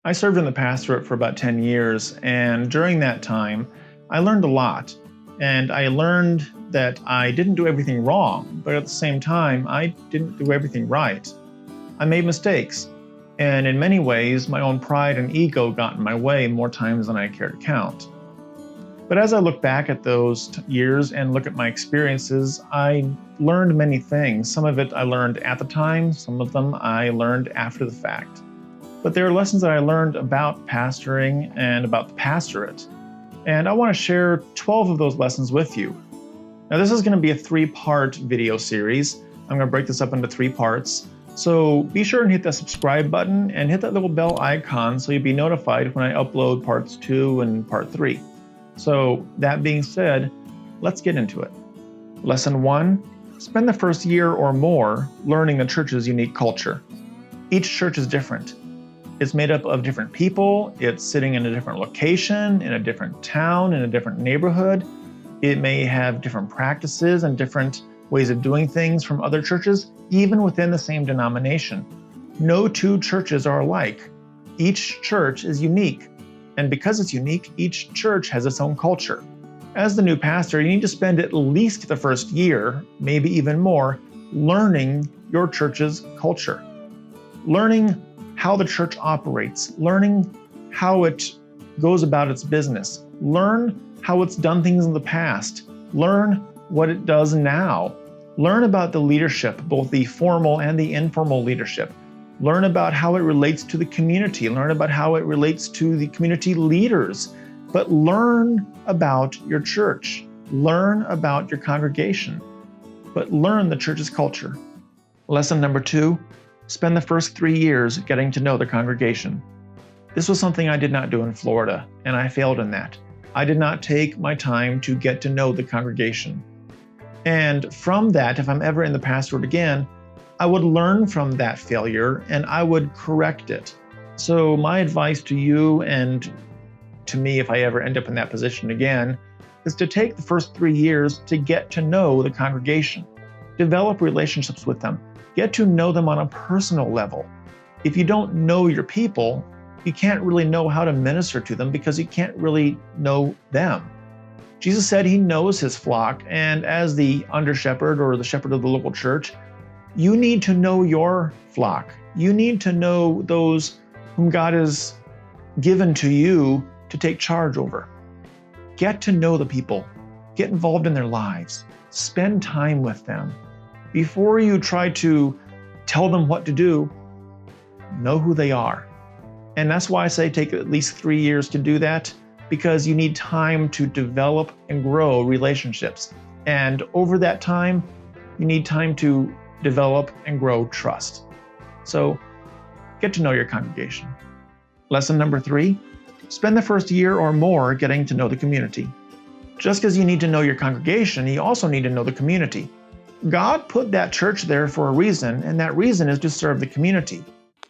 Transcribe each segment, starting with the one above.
I served in the pastorate for about 10 years, and during that time, I learned a lot. And I learned that I didn't do everything wrong, but at the same time, I didn't do everything right. I made mistakes, and in many ways, my own pride and ego got in my way more times than I care to count. But as I look back at those years and look at my experiences, I learned many things. Some of it I learned at the time, some of them I learned after the fact. But there are lessons that I learned about pastoring and about the pastorate. And I want to share 12 of those lessons with you. Now, this is going to be a 3-part video series. I'm going to break this up into 3 parts. So be sure and hit that subscribe button and hit that little bell icon so you'll be notified when I upload parts 2 and part 3. So that being said, let's get into it. Lesson 1, spend the first year or more learning the church's unique culture. Each church is different. It's made up of different people. It's sitting in a different location, in a different town, in a different neighborhood. It may have different practices and different ways of doing things from other churches, even within the same denomination. No 2 churches are alike. Each church is unique. And because it's unique, each church has its own culture. As the new pastor, you need to spend at least the first year, maybe even more, learning your church's culture. Learning how the church operates, learning how it goes about its business, learn how it's done things in the past, learn what it does now, learn about the leadership, both the formal and the informal leadership, learn about how it relates to the community, learn about how it relates to the community leaders, but learn about your church, learn about your congregation, but learn the church's culture. Lesson number 2, spend the first 3 years getting to know the congregation. This was something I did not do in Florida, and I failed in that. I did not take my time to get to know the congregation. And from that, if I'm ever in the pastorate again, I would learn from that failure and I would correct it. So my advice to you and to me, if I ever end up in that position again, is to take the first 3 years to get to know the congregation. Develop relationships with them. Get to know them on a personal level. If you don't know your people, you can't really know how to minister to them because you can't really know them. Jesus said he knows his flock, and as the under-shepherd or the shepherd of the local church, you need to know your flock. You need to know those whom God has given to you to take charge over. Get to know the people. Get involved in their lives. Spend time with them. Before you try to tell them what to do, know who they are. And that's why I say take at least 3 years to do that, because you need time to develop and grow relationships. And over that time, you need time to develop and grow trust. So get to know your congregation. Lesson number 3, spend the first year or more getting to know the community. Just as you need to know your congregation, you also need to know the community. God put that church there for a reason, and that reason is to serve the community.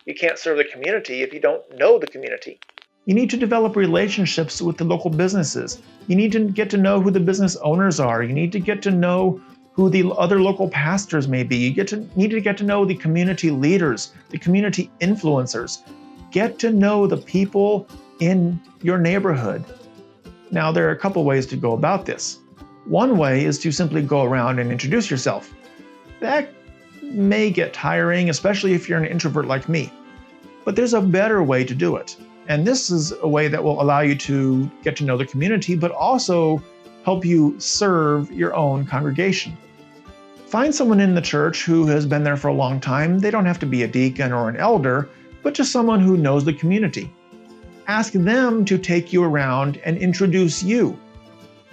You can't serve the community if you don't know the community. You need to develop relationships with the local businesses. You need to get to know who the business owners are. You need to get to know who the other local pastors may be. You need to get to know the community leaders, the community influencers. Get to know the people in your neighborhood. Now, there are a couple ways to go about this. One way is to simply go around and introduce yourself. That may get tiring, especially if you're an introvert like me. But there's a better way to do it. And this is a way that will allow you to get to know the community, but also help you serve your own congregation. Find someone in the church who has been there for a long time. They don't have to be a deacon or an elder, but just someone who knows the community. Ask them to take you around and introduce you.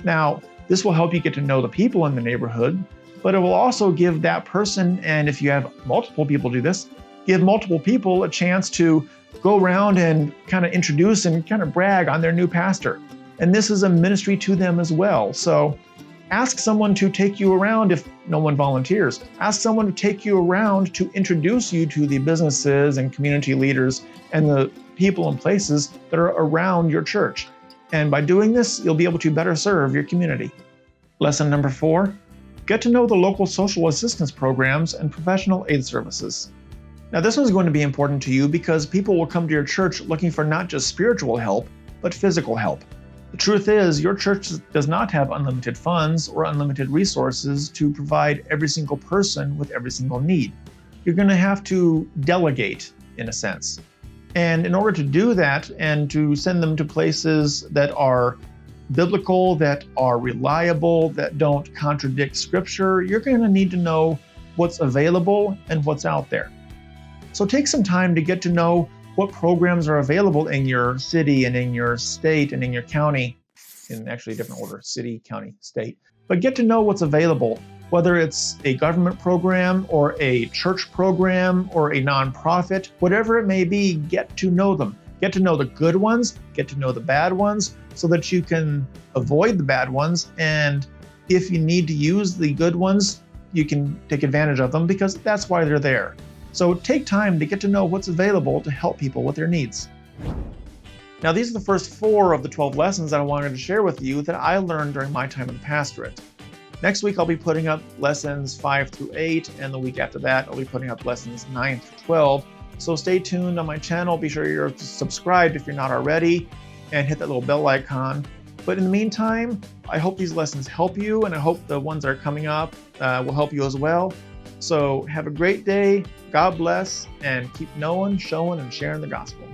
Now, this will help you get to know the people in the neighborhood, but it will also give that person, and if you have multiple people do this, give multiple people a chance to go around and kind of introduce and kind of brag on their new pastor. And this is a ministry to them as well. So ask someone to take you around if no one volunteers. Ask someone to take you around to introduce you to the businesses and community leaders and the people and places that are around your church. And by doing this, you'll be able to better serve your community. Lesson number 4, get to know the local social assistance programs and professional aid services. Now, this one's going to be important to you because people will come to your church looking for not just spiritual help, but physical help. The truth is, your church does not have unlimited funds or unlimited resources to provide every single person with every single need. You're going to have to delegate, in a sense. And in order to do that and to send them to places that are biblical, that are reliable, that don't contradict Scripture, you're going to need to know what's available and what's out there. So take some time to get to know what programs are available in your city and in your state and in your county, in actually a different order, city, county, state. But get to know what's available, whether it's a government program or a church program or a nonprofit, whatever it may be, get to know them. Get to know the good ones, get to know the bad ones, so that you can avoid the bad ones. And if you need to use the good ones, you can take advantage of them because that's why they're there. So take time to get to know what's available to help people with their needs. Now, these are the first 4 of the 12 lessons that I wanted to share with you that I learned during my time in the pastorate. Next week, I'll be putting up lessons 5 through 8, and the week after that, I'll be putting up lessons 9 through 12. So stay tuned on my channel. Be sure you're subscribed if you're not already, and hit that little bell icon. But in the meantime, I hope these lessons help you, and I hope the ones that are coming up will help you as well. So have a great day, God bless, and keep knowing, showing, and sharing the gospel.